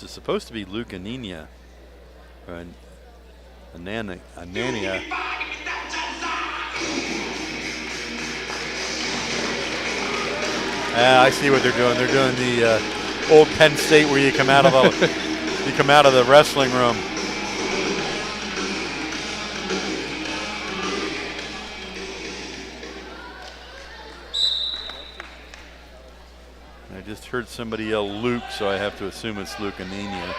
It's supposed to be Luke Anania. Or Anania. I see what they're doing. They're doing the old Penn State where you come out of the wrestling room. I just heard somebody yell Luke, so I have to assume it's Luke Anania.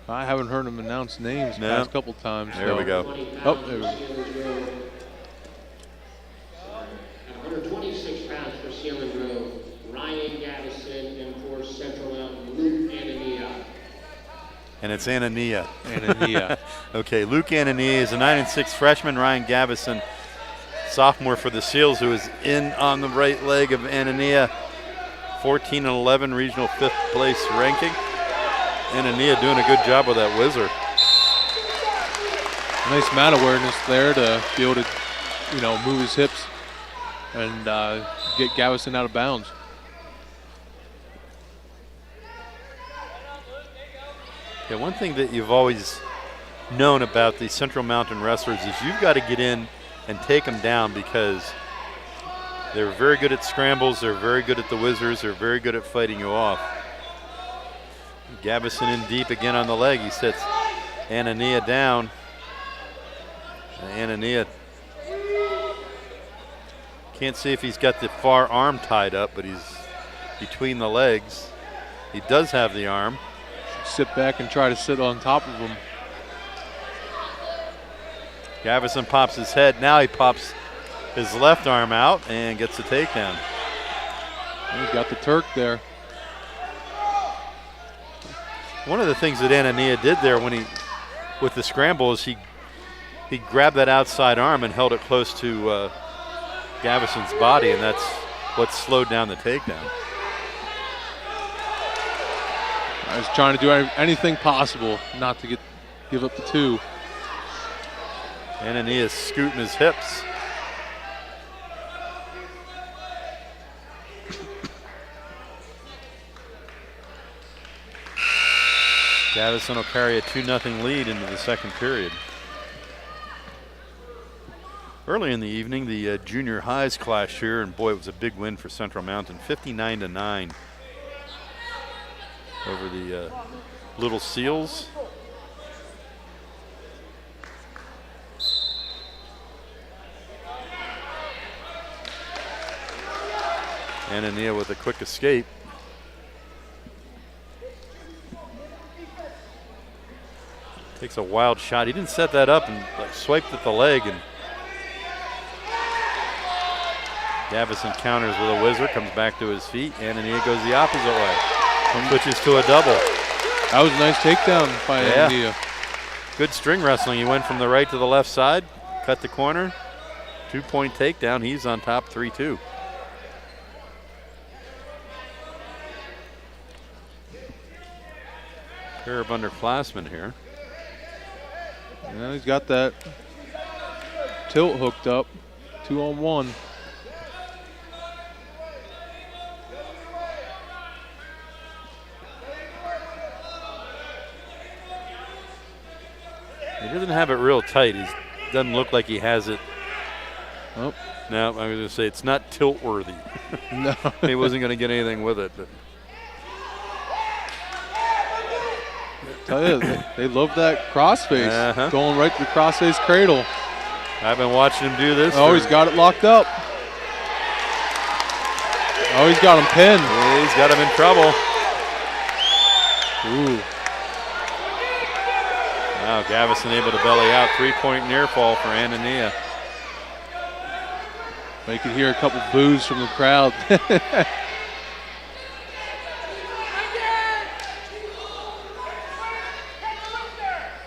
I haven't heard him announce names the past couple times. There we go. Oh, there we go. 126 pounds for Selinsgrove, Ryan Gavison, and for Central Mountain, Luke Anania. And it's Anania. Anania. Okay, Luke Anania is a 9'6" freshman. Ryan Gavison, sophomore for the Seals, who is in on the right leg of Anania. 14-11 regional 5th place ranking. Anania doing a good job with that whizzer. Nice mat awareness there to be able to, move his hips and get Gavison out of bounds. Yeah, one thing that you've always known about the Central Mountain wrestlers is you've got to get in and take them down, because they're very good at scrambles, they're very good at the whizzers, they're very good at fighting you off. Gavison in deep again on the leg. He sets Anania down. Anania can't see if he's got the far arm tied up, but he's between the legs. He does have the arm. Sit back and try to sit on top of him. Gavison pops his head. Now he pops his left arm out and gets a takedown. He's got the Turk there. One of the things that Anania did there with the scramble is he grabbed that outside arm and held it close to Gavison's body, and that's what slowed down the takedown. I was trying to do anything possible not to give up the two. Anania's scooting his hips. Gavison will carry a 2-0 lead into the second period. Early in the evening, the junior highs clashed here, and boy, it was a big win for Central Mountain, 59-9 over the Little Seals. Anania with a quick escape. Takes a wild shot. He didn't set that up and swiped at the leg, and Gavison counters with a whizzer, comes back to his feet. Anania goes the opposite way. Switches to a double. That was a nice takedown by Anania. Good string wrestling. He went from the right to the left side, cut the corner, 2-point takedown. He's on top 3-2. Pair of underclassmen here. Yeah, he's got that tilt hooked up, 2-on-1. He doesn't have it real tight. He doesn't look like he has it. Oh. No, I'm going to say it's not tilt worthy. No. He wasn't going to get anything with it. But. Tell you, they love that crossface, going right to the crossface cradle. I've been watching him do this. Oh, he's got it locked up. Oh, he's got him pinned. Yeah, he's got him in trouble. Ooh. Now Gavison able to belly out. 3-point near fall for Anania. You could hear a couple boos from the crowd.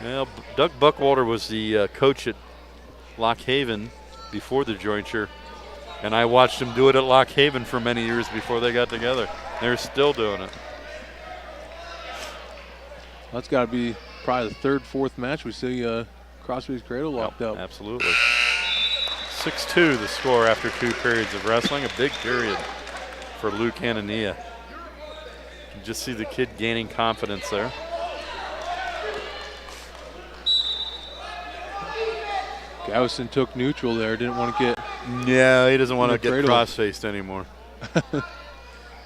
Well, Doug Buckwalter was the coach at Lock Haven before the jointure, and I watched him do it at Lock Haven for many years before they got together. They're still doing it. That's got to be probably the third, fourth match we see crossface cradle locked up. Absolutely. 6-2 the score after 2 periods of wrestling. A big period for Luke Anania. You just see the kid gaining confidence there. Gavison took neutral there. Didn't want to get. Yeah, he doesn't want to get cross-faced anymore.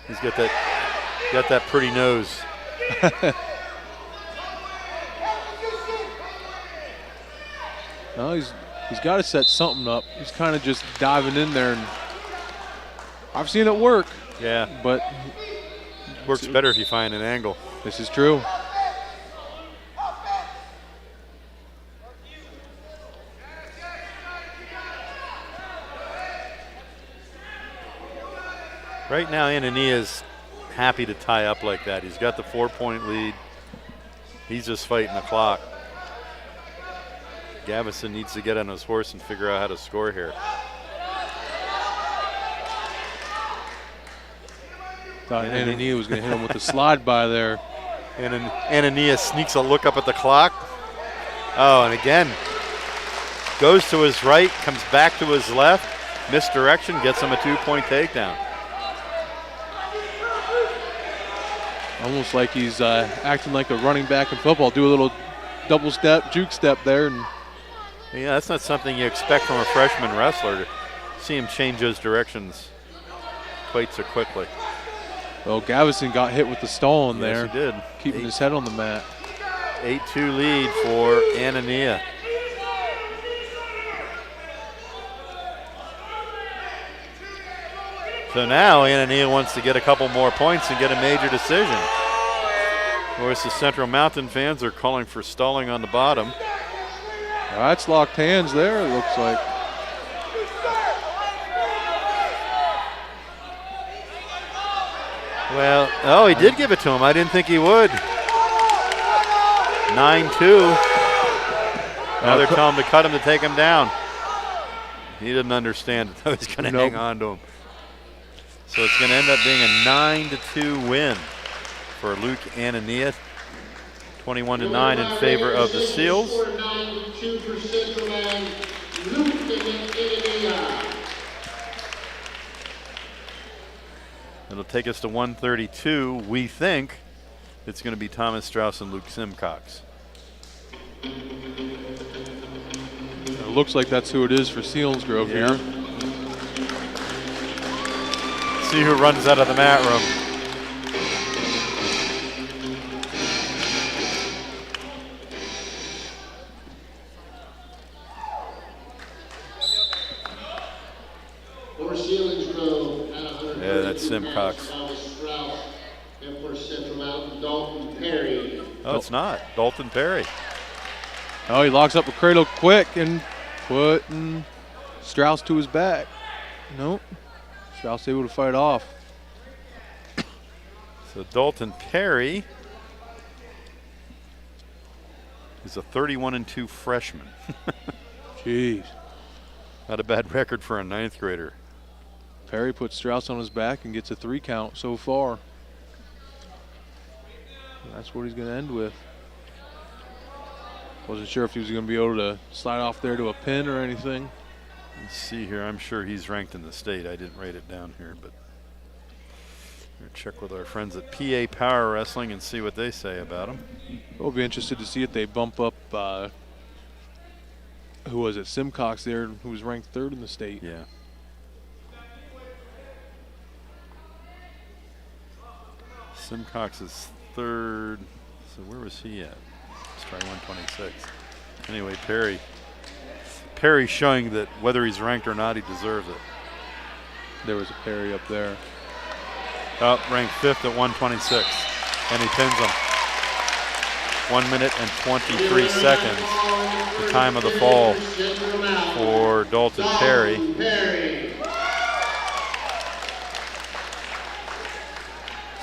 He's got that pretty nose. No, he's got to set something up. He's kind of just diving in there, and I've seen it work. Yeah, but works better if you find an angle. This is true. Right now, Anania's happy to tie up like that. He's got the 4-point lead. He's just fighting the clock. Gavison needs to get on his horse and figure out how to score here. Thought Anania was going to hit him with the slide by there. And Anania sneaks a look up at the clock. Oh, and again, goes to his right, comes back to his left, misdirection, gets him a 2-point takedown. Almost like he's acting like a running back in football. Do a little double step, juke step there. And yeah, that's not something you expect from a freshman wrestler, to see him change those directions quite so quickly. Well, Gavison got hit with the stall in there. Yes, he did. Keeping his head on the mat. 8-2 lead for Anania. So now Anania wants to get a couple more points and get a major decision. Of course, the Central Mountain fans are calling for stalling on the bottom. That's locked hands there, it looks like. Well, oh, he did give it to him. I didn't think he would. 9-2. Now they're telling him to cut him to take him down. He didn't understand it. I was going to hang on to him. So it's going to end up being a 9-2 win for Luke Anania. 21-9 in favor of the Seals. It'll take us to 132. We think it's going to be Thomas Strauss and Luke Simcox. It looks like that's who it is for Selinsgrove here. See who runs out of the mat room. For Selinsgrove at 100. Yeah, that's Simcox. Strauss, and for Central Mountain, Dalton Perry. Oh, it's not. Dalton Perry. Oh, he locks up a cradle quick and putting Strauss to his back. Nope. Strauss able to fight off. So Dalton Perry is a 31-2 freshman. Jeez. Not a bad record for a 9th grader. Perry puts Strauss on his back and gets a 3 count so far. That's what he's going to end with. Wasn't sure if he was going to be able to slide off there to a pin or anything. Let's see here. I'm sure he's ranked in the state. I didn't write it down here, but we'll check with our friends at PA Power Wrestling and see what they say about him. We'll be interested to see if they bump up, who was it, Simcox there, who was ranked 3rd in the state. Yeah. Simcox is 3rd. So where was he at? Let's try 126. Anyway, Perry showing that whether he's ranked or not, he deserves it. There was a Perry up there. Up, ranked 5th at 126, and he pins him. 1 minute and 23 seconds, the time of the fall for Dalton Perry.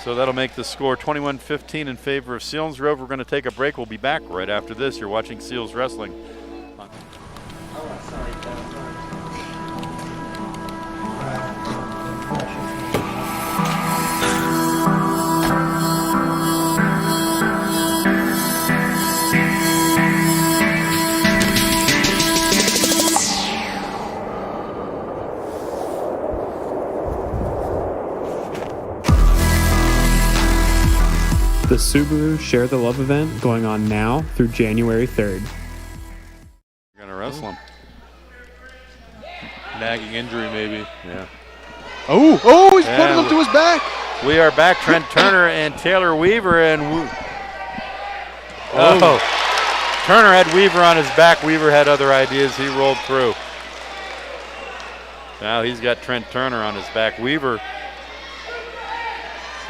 So that'll make the score 21-15 in favor of Selinsgrove. We're going to take a break. We'll be back right after this. You're watching Seals Wrestling. the Subaru Share the Love event going on now through January 3rd. We're going to wrestle him. Nagging injury, maybe. Yeah. Oh, he's putting him to his back. We are back. Trent Turner and Taylor Weaver. And Turner had Weaver on his back. Weaver had other ideas. He rolled through. Now he's got Trent Turner on his back. Weaver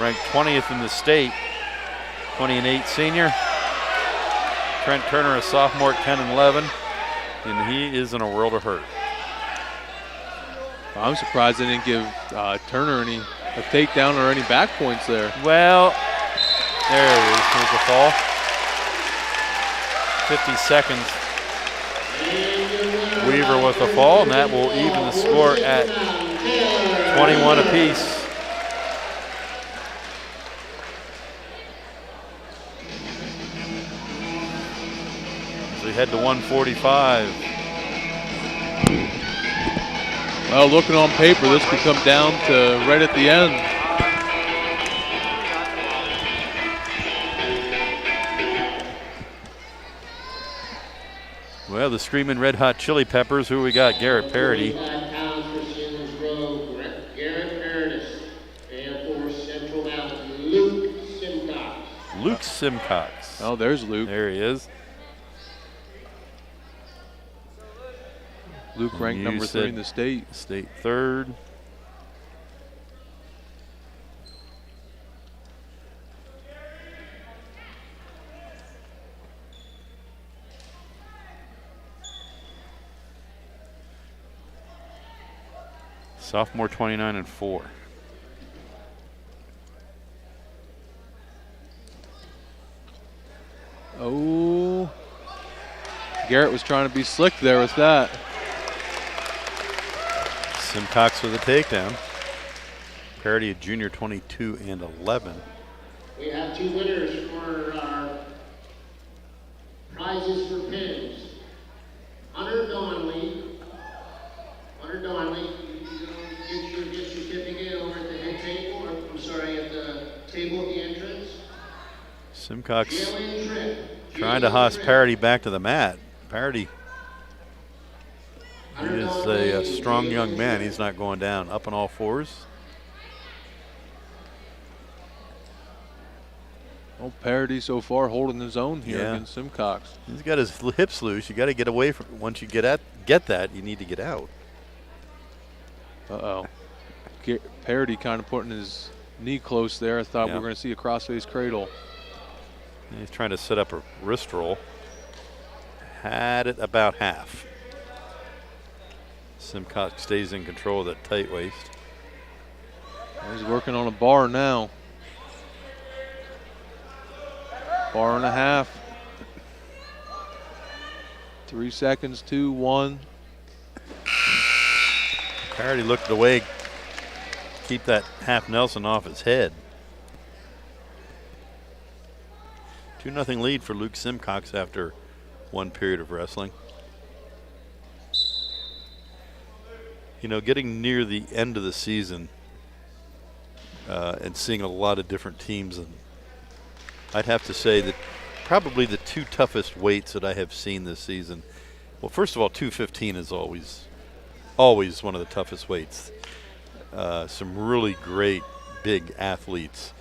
ranked 20th in the state, 20-8 senior. Trent Turner, a sophomore at 10-11, and he is in a world of hurt. I'm surprised they didn't give Turner a takedown or any back points there. Well, there it is. Here's the fall. 50 seconds. Weaver with a fall, and that will even the score at 21 apiece. As we head to 145. Well, looking on paper, this could come down to right at the end. Well, the Screaming Red Hot Chili Peppers, who we got? Garrett Parody. £45 for Selinsgrove, Garrett Paradis, and for Central Mountain, Luke Simcox. Luke Simcox. Oh, there's Luke. There he is. Luke ranked number 3 in the state. State third. Sophomore 29-4. Oh, Garrett was trying to be slick there with that. Simcox with a takedown. Parody, a junior, 22-11. We have 2 winners for our prizes for pins. Hunter Donnelly, get your gift certificate over at the head table, or I'm sorry, at the table at the entrance. Simcox trying to hoss Parody back to the mat. Parody, he is a strong young man. He's not going down. Up on all fours. Well, Parody so far holding his own here against Simcox. He's got his hips loose. You got to get away from. Once you get that, you need to get out. Parody kind of putting his knee close there. I thought we were going to see a crossface cradle. And he's trying to set up a wrist roll. Had it about half. Simcox stays in control of that tight waist. He's working on a bar now. Bar and a half. 3 seconds, 2, 1. Parody looked away. Keep that half Nelson off his head. 2-0 lead for Luke Simcox after one period of wrestling. You know, getting near the end of the season and seeing a lot of different teams, and I'd have to say that probably the 2 toughest weights that I have seen this season. Well, first of all, 215 is always one of the toughest weights. Some really great big athletes.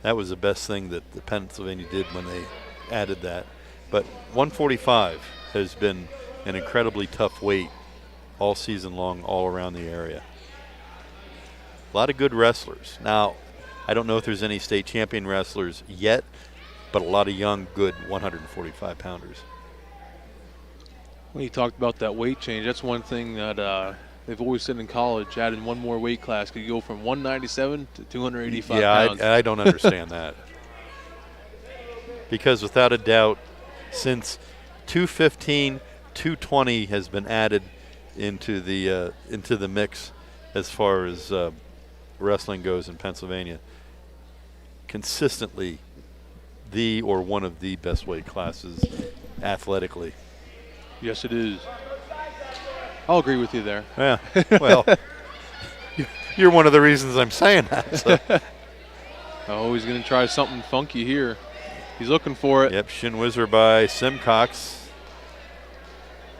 That was the best thing that the Pennsylvania did when they added that. But 145 has been an incredibly tough weight all season long, all around the area. A lot of good wrestlers. Now, I don't know if there's any state champion wrestlers yet, but a lot of young, good 145-pounders. When you talked about that weight change, that's one thing that they've always said in college, adding one more weight class could go from 197 to 285 pounds. I don't understand that. Because without a doubt, since 215, 220 has been added into the mix as far as wrestling goes in Pennsylvania, consistently one of the best weight classes athletically. Yes, it is. I'll agree with you there. Yeah, well, you're one of the reasons I'm saying that. So. Oh, he's going to try something funky here. He's looking for it. Yep, shin whizzer by Simcox.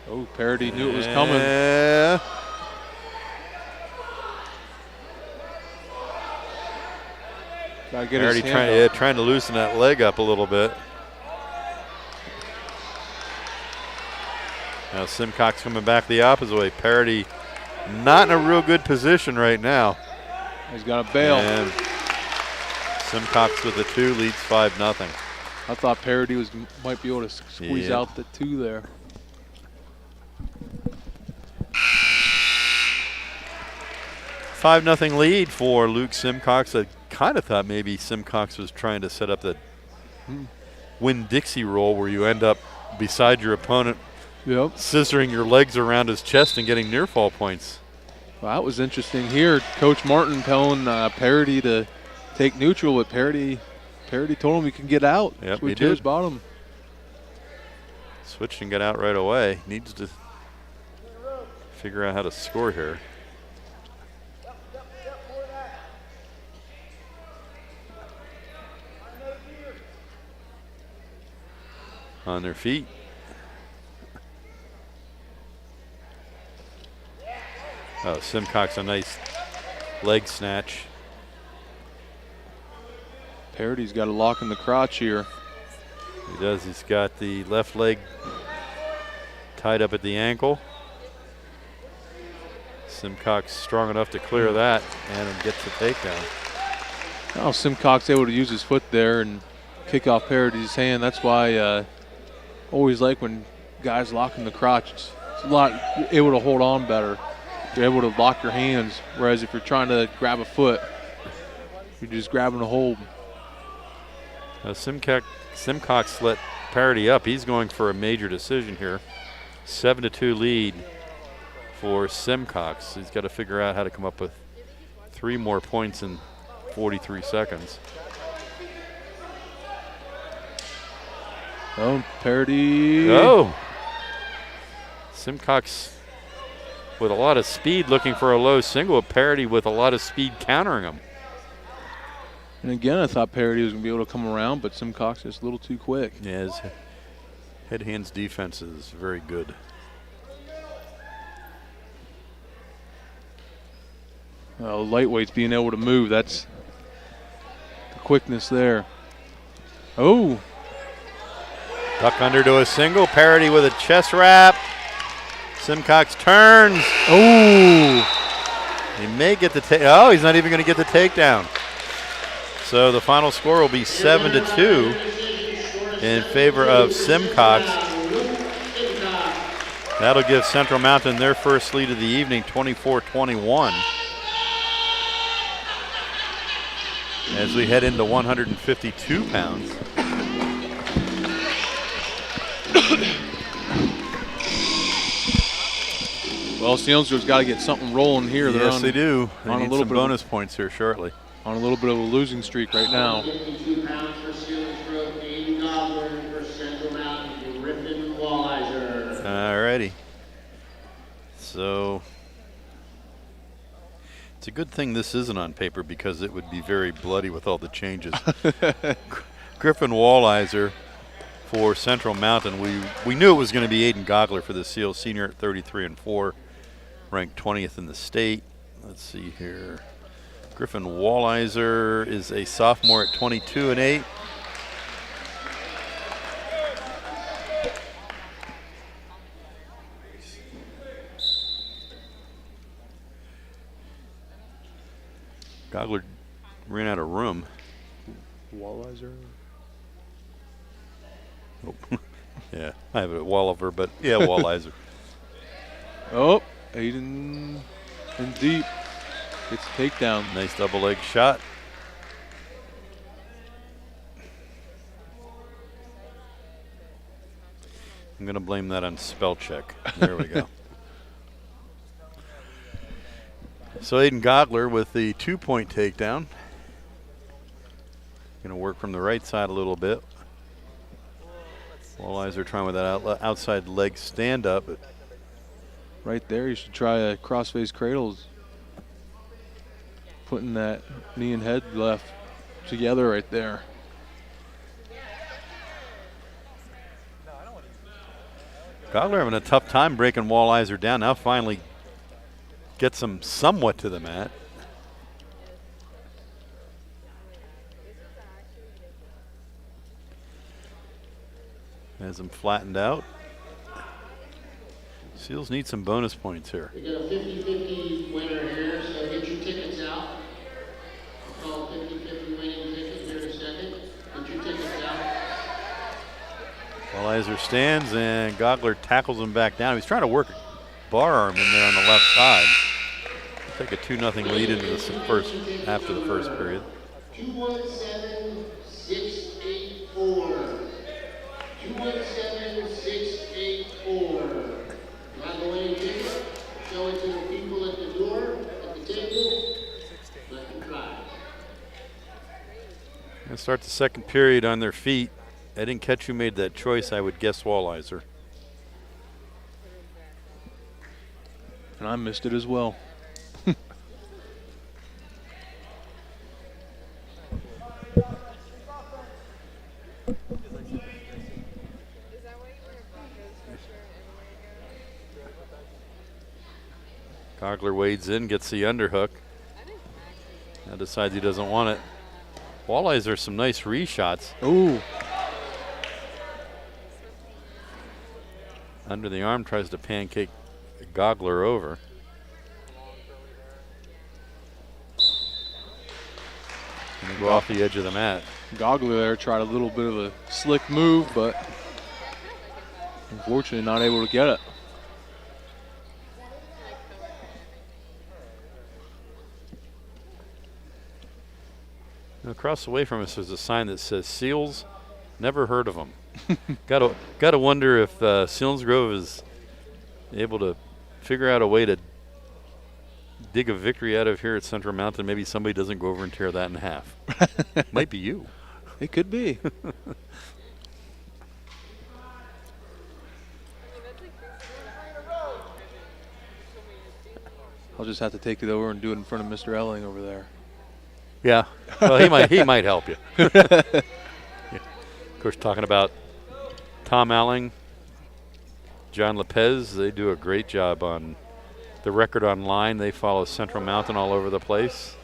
Oh, Parody knew it was coming. Yeah. Gotta get his Parody hand up. trying to loosen that leg up a little bit. Now Simcox coming back the opposite way. Parody not in a real good position right now. He's got a bail. And Simcox with the 2 leads 5-0. I thought Parody might be able to squeeze out the 2 there. $5-0 lead for Luke Simcox. I kind of thought maybe Simcox was trying to set up the Winn-Dixie roll where you end up beside your opponent, scissoring your legs around his chest and getting near fall points. Well, that was interesting here. Coach Martin telling Parody to take neutral, but Parody told him he can get out. Yep, Switch he did. his bottom. Switched and got out right away. Needs to figure out how to score here. On their feet. Oh, Simcox a nice leg snatch. Parody's got a lock in the crotch here. He does. He's got the left leg tied up at the ankle. Simcox strong enough to clear that and gets the takedown. Oh, Simcox able to use his foot there and kick off Parody's hand. That's why always like when guys lock in the crotch. It's a lot able to hold on better. You're able to lock your hands, whereas if you're trying to grab a foot, you're just grabbing a hold. Simcox let Parody up. He's going for a major decision here. 7-2 lead for Simcox. He's got to figure out how to come up with 3 more points in 43 seconds. Oh, Parody. Oh! Simcox with a lot of speed looking for a low single. Parody with a lot of speed countering him. And again, I thought Parody was going to be able to come around, but Simcox is a little too quick. Yeah, his head-hands defense is very good. Lightweights being able to move, that's the quickness there. Oh. Duck under to a single. Parody with a chest wrap. Simcox turns. Oh. He may get the oh, he's not even going to get the takedown. So the final score will be 7-2 in favor of Simcox. That'll give Central Mountain their first lead of the evening, 24-21. As we head into 152 pounds. Well, Selinsgrove's got to get something rolling here. Yes, they do. They on need a little some bonus points here shortly. On a little bit of a losing streak right now. 52 pounds for Selinsgrove, Aiden Gogler for Central Mountain, Griffin Walliser. All righty. So it's a good thing this isn't on paper because it would be very bloody with all the changes. Griffin Walliser for Central Mountain. We knew it was going to be Aiden Gogler for the Seals, senior at 33-4, ranked 20th in the state. Let's see here. Griffin Walliser is a sophomore at 22-8. Gogler ran out of room. Walliser. Oh. Yeah, I have it at Walliver, but yeah, Walliser. Oh, Aiden in deep. Gets a takedown. Nice double leg shot. I'm going to blame that on spell check. There we go. So Aiden Gogler with the 2-point takedown. Going to work from the right side a little bit. Walliser trying with that outside leg stand up. Right there, you should try a crossface cradles. Putting that knee and head left together right there. Gogler having a tough time breaking Walliser down. Now finally gets him somewhat to the mat. Has him flattened out. Seals need some bonus points here. We got a 50-50 winner here, so get your tickets out. I'll call 50-50 winning ticket here in a second. Get your tickets out. Walliser stands and Gogler tackles him back down. He's trying to work a bar arm in there on the left side. We'll take a 2-0 lead into the first after the first period. 217-684. 217-684. Not the winning ticket. Show it to the people at the door, at the table. Let them try. Gonna start the second period on their feet. I didn't catch who made that choice. I would guess Walliser. And I missed it as well. Gogler wades in, gets the underhook. Now decides he doesn't want it. Walliser, some nice reshots. Ooh. Under the arm, tries to pancake Gogler over. And go off the edge of the mat. Gogler there tried a little bit of a slick move, but unfortunately not able to get it. Now, across the way from us, there's a sign that says Seals, never heard of them. Gotta wonder if Selinsgrove is able to figure out a way to dig a victory out of here at Central Mountain. Maybe somebody doesn't go over and tear that in half. Might be you. It could be. I'll just have to take it over and do it in front of Mr. Elling over there. Yeah, well, he might help you. Yeah. Of course, talking about Tom Alling, John Lopez, they do a great job on the record online. They follow Central Mountain all over the place.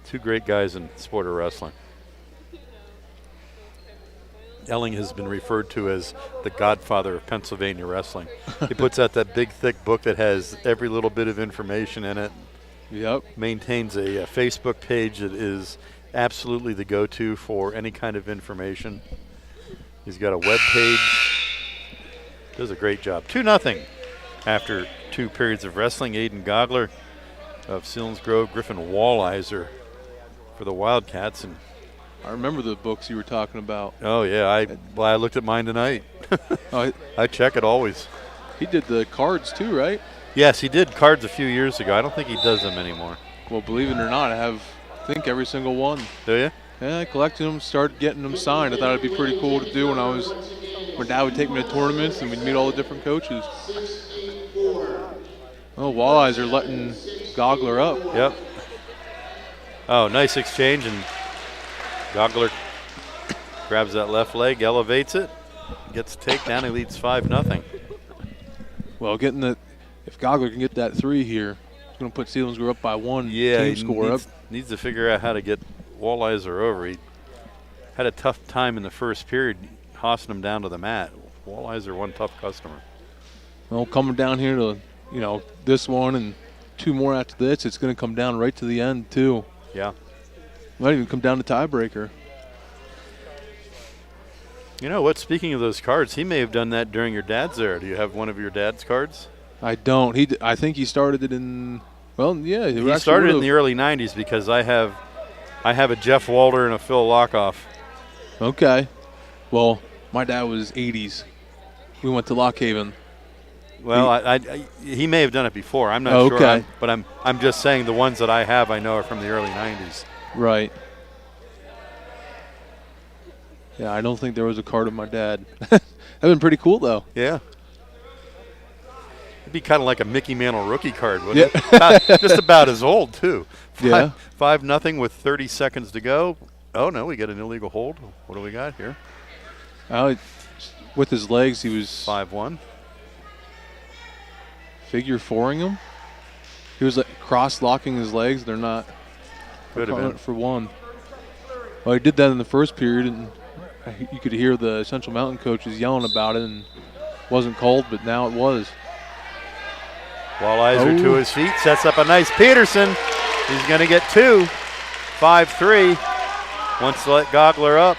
Two great guys in sport of wrestling. Elling has been referred to as the godfather of Pennsylvania wrestling. He puts out that big, thick book that has every little bit of information in it. Yep. Maintains a Facebook page that is absolutely the go-to for any kind of information. He's got a web page. Does a great job. 2-0 after 2 periods of wrestling. Aiden Gogler of Selinsgrove, Griffin Walliser for the Wildcats. And I remember the books you were talking about. oh yeah, I looked at mine tonight. Oh, I check it always. he did the cards too, right? Yes, he did cards a few years ago. I don't think he does them anymore. Well, believe it or not, I have, I think, every single one. Do you? Yeah, I collected them, started getting them signed. I thought it'd be pretty cool to do when Dad would take me to tournaments and we'd meet all the different coaches. Oh, Walliser letting Gogler up. Yep. Oh, nice exchange, and Gogler grabs that left leg, elevates it, gets a takedown. He leads 5-0. Well, if Gogler can get that 3 here, it's going to put Selinsgrove up by 1. Yeah, team he score needs to figure out how to get Walliser over. He had a tough time in the first period, tossing him down to the mat. Walliser, one tough customer. Well, coming down here to, this one and 2 more after this, it's going to come down right to the end, too. Yeah. Might even come down to tiebreaker. You know what? Speaking of those cards, he may have done that during your dad's era. Do you have one of your dad's cards? I don't. I think he started it in. Well, yeah, he started in the early '90s because I have a Jeff Walter and a Phil Lockoff. Okay. Well, my dad was '80s. We went to Lock Haven. Well, he may have done it before. I'm not sure. But I'm just saying the ones that I have, I know are from the early '90s. Right. Yeah, I don't think there was a card of my dad. That'd been pretty cool, though. Yeah. It'd be kind of like a Mickey Mantle rookie card, wouldn't it? Just about as old, too. 5-0 with 30 seconds to go. Oh, no, we got an illegal hold. What do we got here? with his legs, he was 5-1. figure fouring him. He was like cross-locking his legs. They're not Could have been. for one. Well, he did that in the first period, and you could hear the Central Mountain coaches yelling about it, and it wasn't called, but now it was. Walliser to his feet, sets up a nice Peterson. He's going to get 2. 5-3. Wants to let Gogler up.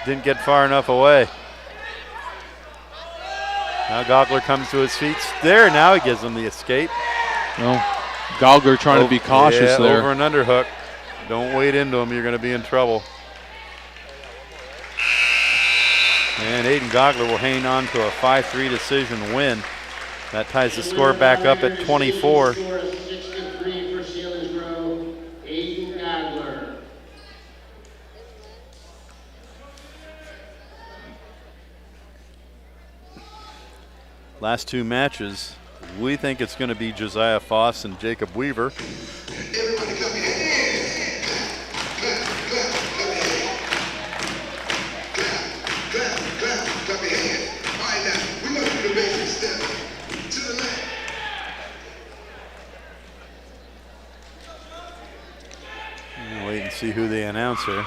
Didn't get far enough away. Now Gogler comes to his feet. There, now he gives him the escape. Well, Gogler trying to be cautious there. Over an underhook. Don't wade into him, you're going to be in trouble. And Aiden Gogler will hang on to a 5-3 decision win. That ties the score back up at 24. 6-3 for Selinsgrove, Aiden Gogler. Last 2 matches, we think it's going to be Josiah Foss and Jacob Weaver. Everybody clap your hands. Clap your hands. All right, now, we're going to do the basic step. To the left. We'll wait and see who they announce here.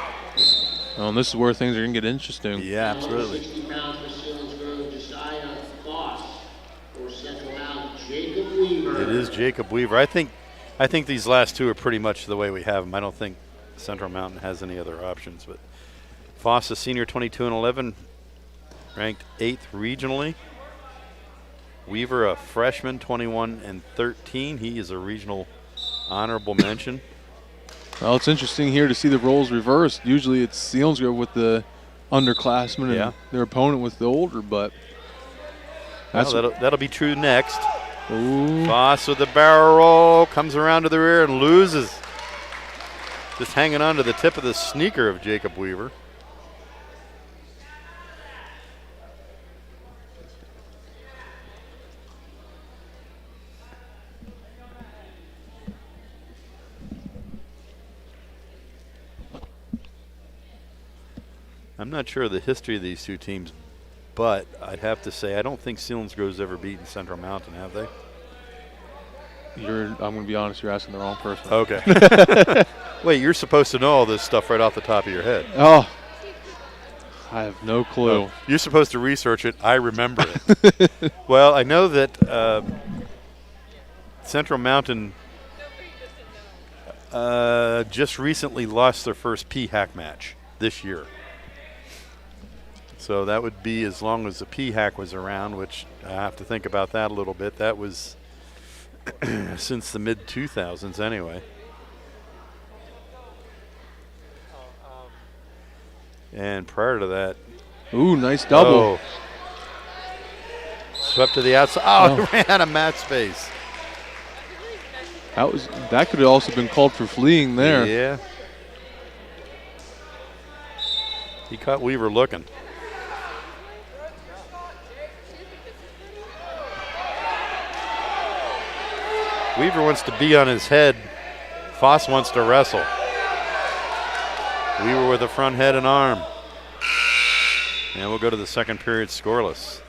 Oh, and this is where things are going to get interesting. Yeah, absolutely. 60 pounds for Selinsgrove, Josiah Foss. For Central Mountain, Jacob Weaver. It is Jacob Weaver. I think these last 2 are pretty much the way we have them. I don't think Central Mountain has any other options. But Foss, a senior, 22-11, ranked 8th regionally. Weaver, a freshman, 21-13. He is a regional honorable mention. Well, it's interesting here to see the roles reversed. Usually it's Selinsgrove with the underclassmen and their opponent with the older, but that'll be true next. Ooh. Foss with the barrel roll, comes around to the rear and loses. Just hanging on to the tip of the sneaker of Jacob Weaver. I'm not sure of the history of these 2 teams, but I'd have to say I don't think Selinsgrove's ever beaten Central Mountain, have they? I'm going to be honest, you're asking the wrong person. Okay. Wait, you're supposed to know all this stuff right off the top of your head. Oh, I have no clue. Oh, you're supposed to research it. I remember it. Well, I know that Central Mountain just recently lost their first PHAC match this year. So that would be as long as the PHAC was around, which I have to think about that a little bit. That was since the mid-2000s anyway. And prior to that. Ooh, nice double. Oh, swept to the outside. Oh, ran out of mat space. That could have also been called for fleeing there. Yeah. He caught Weaver looking. Weaver wants to be on his head. Foss wants to wrestle. Weaver with a front head and arm. And we'll go to the second period scoreless.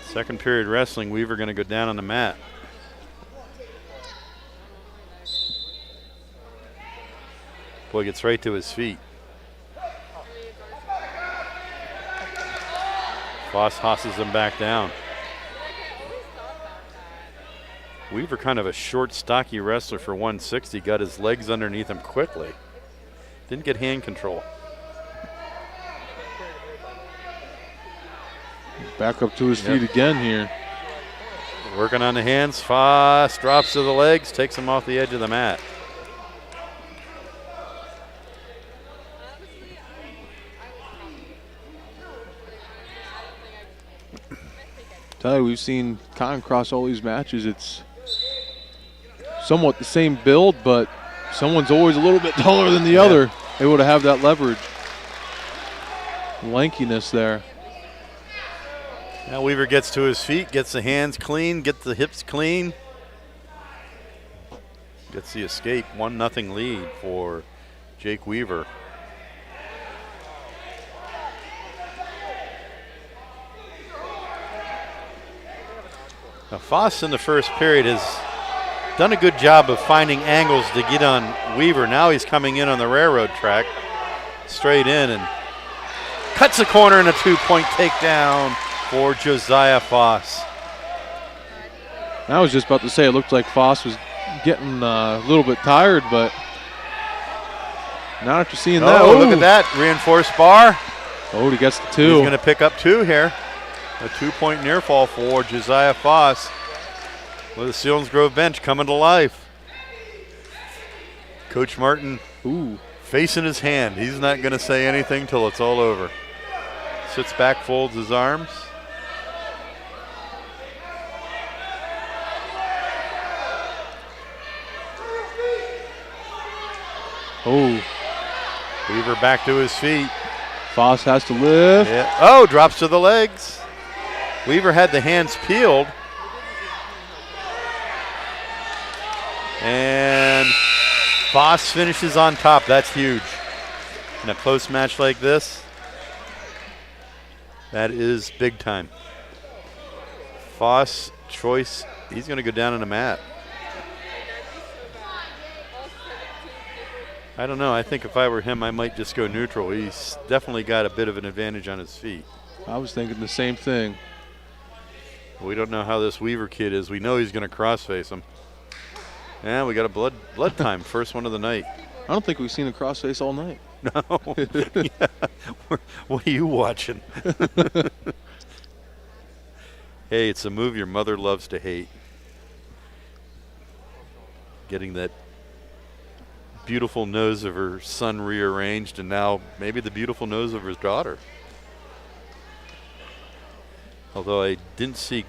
Second period wrestling, Weaver going to go down on the mat. Boy, gets right to his feet. Foss hosses him back down. Weaver, kind of a short, stocky wrestler for 160, got his legs underneath him quickly. Didn't get hand control. Back up to his feet again here. Working on the hands. Foss drops to the legs, takes him off the edge of the mat. Tell you, we've seen kind of across all these matches, it's somewhat the same build, but someone's always a little bit taller than the other, able to have that leverage. Lankiness there. Now Weaver gets to his feet, gets the hands clean, gets the hips clean. Gets the escape, 1-0 lead for Jake Weaver. Now Foss in the first period has done a good job of finding angles to get on Weaver. Now he's coming in on the railroad track, straight in, and cuts the corner and a 2-point takedown for Josiah Foss. I was just about to say it looked like Foss was getting a little bit tired, but not after seeing that. Oh, look at that. Reinforced bar. Oh, he gets the 2. He's going to pick up 2 here. A 2-point near fall for Josiah Foss. With the Selinsgrove bench coming to life. Coach Martin facing his hand. He's not going to say anything till it's all over. Sits back, folds his arms. Oh. Weaver back to his feet. Foss has to lift. Yeah. Oh, drops to the legs. Weaver had the hands peeled. And Foss finishes on top. That's huge. In a close match like this, that is big time. Foss choice, he's going to go down on the mat. I don't know. I think if I were him, I might just go neutral. He's definitely got a bit of an advantage on his feet. I was thinking the same thing. We don't know how this Weaver kid is. We know he's going to cross-face him. And we got a blood time, first one of the night. I don't think we've seen a crossface all night. No. Yeah. What are you watching? Hey, it's a move your mother loves to hate. Getting that beautiful nose of her son rearranged, and now maybe the beautiful nose of his daughter. Although I didn't see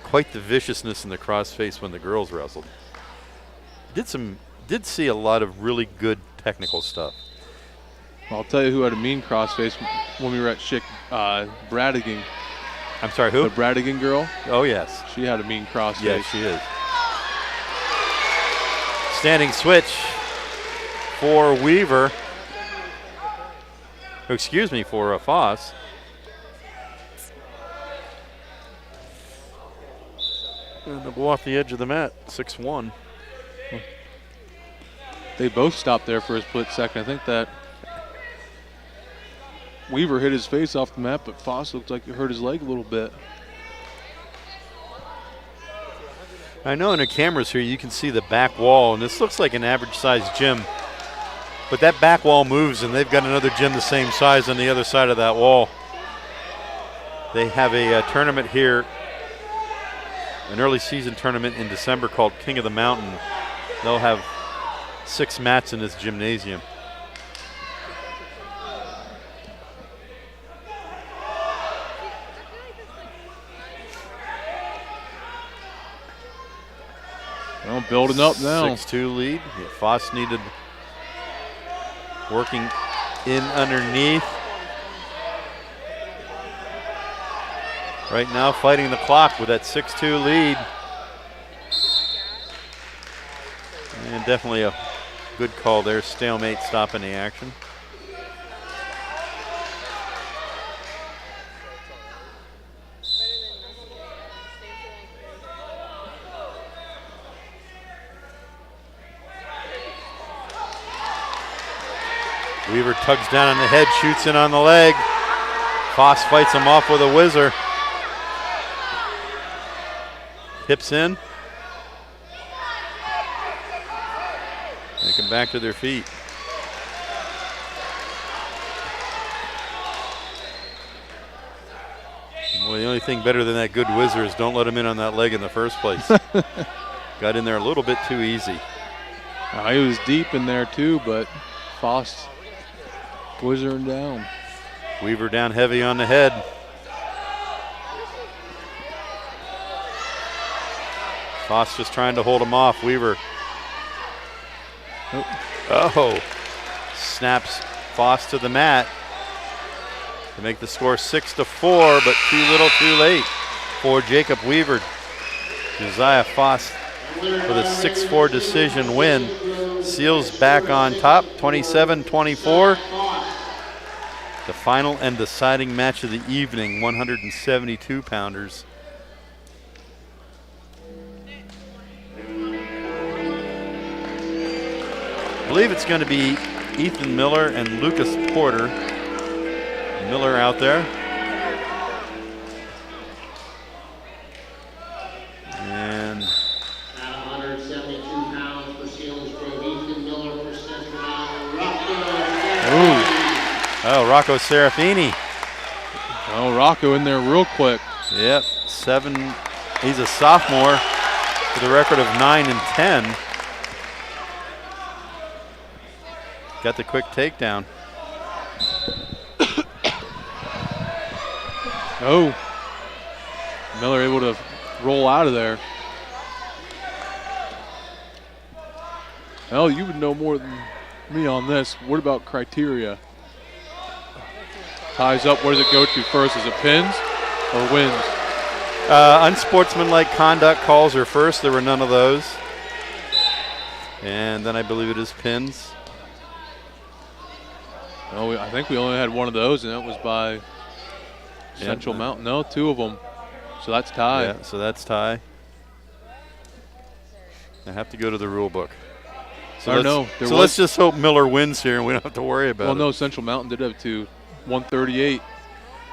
quite the viciousness in the crossface when the girls wrestled. Did see a lot of really good technical stuff. I'll tell you who had a mean crossface when we were at Bradigan. I'm sorry, who? The Bradigan girl. Oh, yes. She had a mean crossface. Yes, she is. Standing switch for Weaver. Excuse me, for Foss. And they'll go off the edge of the mat, 6-1. They both stopped there for a split second. I think that Weaver hit his face off the mat, but Foss looked like it hurt his leg a little bit. I know in the cameras here you can see the back wall, and this looks like an average-sized gym. But that back wall moves, and they've got another gym the same size on the other side of that wall. They have a tournament here, an early season tournament in December called King of the Mountain. They'll have 6 mats in this gymnasium. Well, building up now. 6-2 lead. Yeah, Foss needed working in underneath. Right now fighting the clock with that 6-2 lead. And definitely a good call there. Stalemate stopping the action. Weaver tugs down on the head, shoots in on the leg. Foss fights him off with a whizzer. Hips in. They come back to their feet. Well, the only thing better than that good whizzer is don't let him in on that leg in the first place. Got in there a little bit too easy. He was deep in there too, but Foss whizzering down. Weaver down heavy on the head. Foss just trying to hold him off. Weaver. Oh. Snaps Foss to the mat. to make the score 6-4, but too little too late for Jacob Weaver. Josiah Foss with a 6-4 decision win. Seals back on top, 27-24. The final and deciding match of the evening, 172-pounders. I believe it's going to be Ethan Miller and Lucas Porter. Miller out there. And at 172 pounds for Selinsgrove, Ethan Miller for Central Mountain, Rocco. oh, Rocco Sarafini. Oh, Rocco in there real quick. Yep, 7. He's a sophomore with a record of 9 and 10. Got the quick takedown. Oh, Miller able to roll out of there. Hell, you would know more than me on this. What about criteria? Ties up, where does it go to first? Is it pins or wins? Unsportsmanlike conduct calls are first. There were none of those. And then I believe it is pins. Oh, I think we only had one of those, and that was by Central Mountain. No, 2 of them. So that's tie. Yeah, so that's tie. I have to go to the rule book. So let's just hope Miller wins here and we don't have to worry about it. Well, no, Central Mountain did have 2, 138.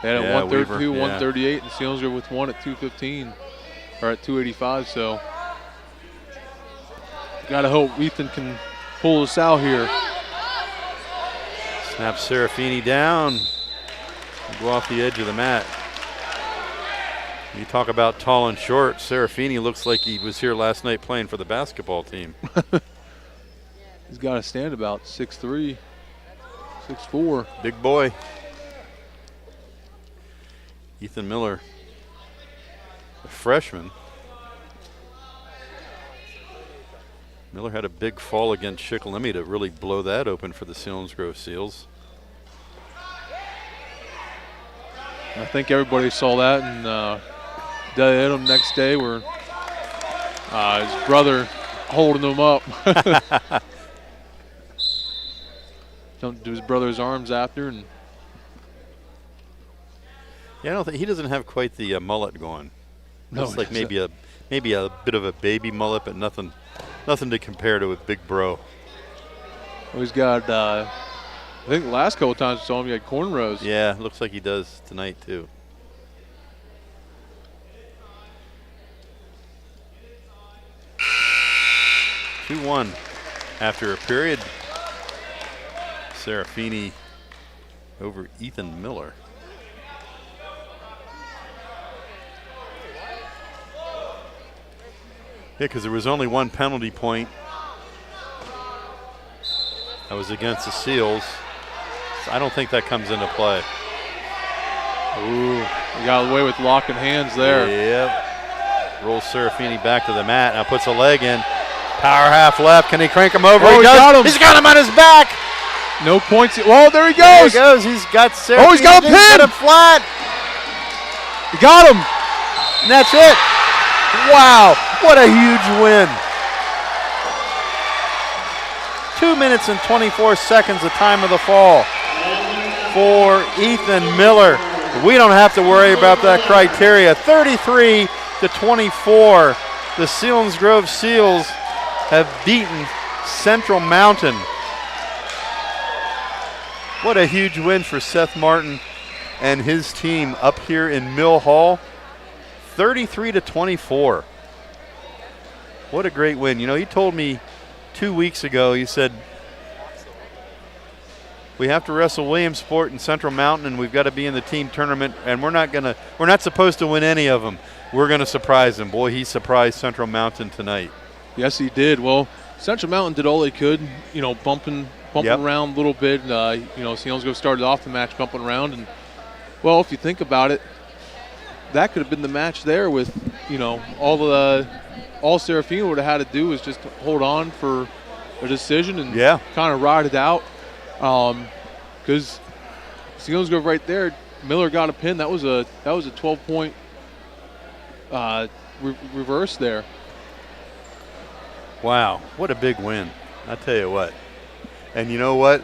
They had a 132, 138, and Selinsgrove with 1 at 215, or at 285. So gotta hope Ethan can pull us out here. Snap Sarafini down. Go off the edge of the mat. You talk about tall and short. Sarafini looks like he was here last night playing for the basketball team. He's got to stand about 6'3", 6'4". Big boy. Ethan Miller, a freshman. Miller had a big fall against Shikellamy to really blow that open for the Selinsgrove Seals. I think everybody saw that, and Dalton next day where his brother holding him up. Jumped to his brother's arms after, and yeah, I don't think he doesn't have quite the mullet going. No, looks like maybe a bit of a baby mullet, but nothing to compare to a big bro. Well, he's got. I think the last couple of times we saw him, he had cornrows. Yeah, looks like he does tonight too. (2-1) after a period. Sarafini over Ethan Miller. Yeah, because there was only one penalty point. That was against the Seals. So I don't think that comes into play. Ooh, he got away with locking hands there. Yep. Rolls Sarafini back to the mat. Now puts a leg in. Power half left. Can he crank him over? Oh, he got him. He's got him on his back. No points. Oh, there he goes. There he goes. He's got Sarafini. Oh, he's got a pin. He's got him flat. He got him. And that's it. Wow. What a huge win. 2 minutes and 24 seconds, the time of the fall for Ethan Miller. We don't have to worry about that criteria. 33-24. The Selinsgrove Seals have beaten Central Mountain. What a huge win for Seth Martin and his team up here in Mill Hall. 33-24. What a great win. You know, he told me 2 weeks ago, he said, we have to wrestle Williamsport and Central Mountain, and we've got to be in the team tournament, and we're not supposed to win any of them. We're going to surprise them. Boy, he surprised Central Mountain tonight. Yes, he did. Well, Central Mountain did all they could, you know, bumping around a little bit. You know, Selinsgrove started off the match bumping around, and well, if you think about it, that could have been the match there with, you know, all Sarafini would have had to do was just hold on for a decision and kind of ride it out. Because Selinsgrove right there Miller got a pin. That was a 12-point reverse there. Wow, what a big win. I tell you what. And you know what?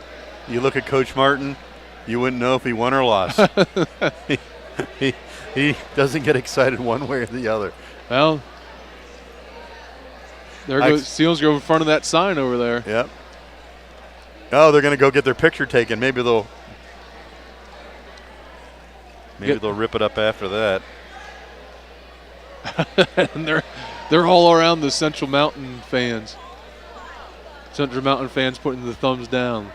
You look at Coach Martin, you wouldn't know if he won or lost. he doesn't get excited one way or the other. Well, there goes Selinsgrove in front of that sign over there. Yep. Oh, they're going to go get their picture taken. Maybe they'll rip it up after that. And they're all around the Central Mountain fans. Central Mountain fans putting the thumbs down.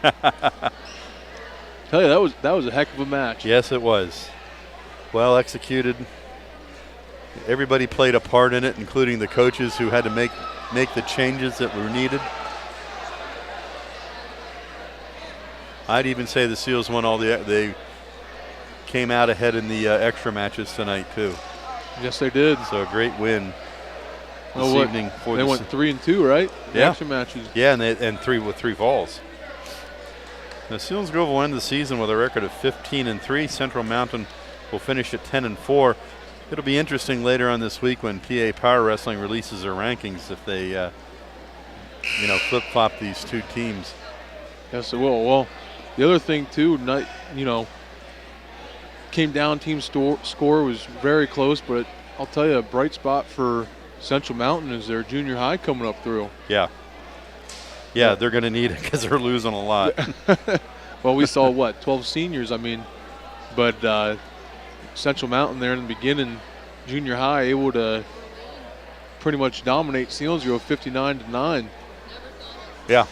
Tell you, that was a heck of a match. Yes, it was. Well executed. Everybody played a part in it, including the coaches who had to make the changes that were needed. I'd even say the Seals won they came out ahead in the extra matches tonight too. Yes, they did. So a great win this evening for they went 3-2, right? The Yeah. extra matches. Yeah, and three with 3 falls. Now Selinsgrove will end the season with a record of 15-3. Central Mountain will finish at 10-4. It'll be interesting later on this week when PA Power Wrestling releases their rankings if they, flip-flop these two teams. Yes, it will. Well, the other thing too, came down. Team score was very close, but I'll tell you, a bright spot for Central Mountain is their junior high coming up through. Yeah, they're going to need it because they're losing a lot. Well, we saw 12 seniors. But Central Mountain there in the beginning, junior high, able to pretty much dominate Selinsgrove 59-9. Yeah.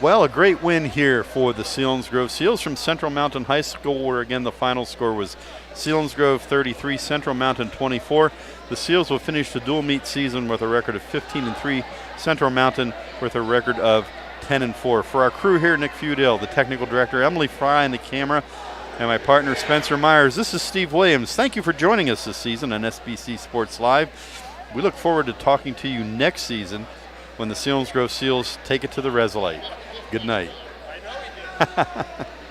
Well, a great win here for the Selinsgrove Seals from Central Mountain High School, where again the final score was Selinsgrove 33, Central Mountain 24. The Seals will finish the dual meet season with a record of 15-3. Central Mountain with a record of 10-4. For our crew here, Nick Feudale, the technical director, Emily Fry on the camera, and my partner Spencer Myers, this is Steve Williams. Thank you for joining us this season on SBC Sports Live. We look forward to talking to you next season when the Selinsgrove Seals take it to the Resolite. Good night.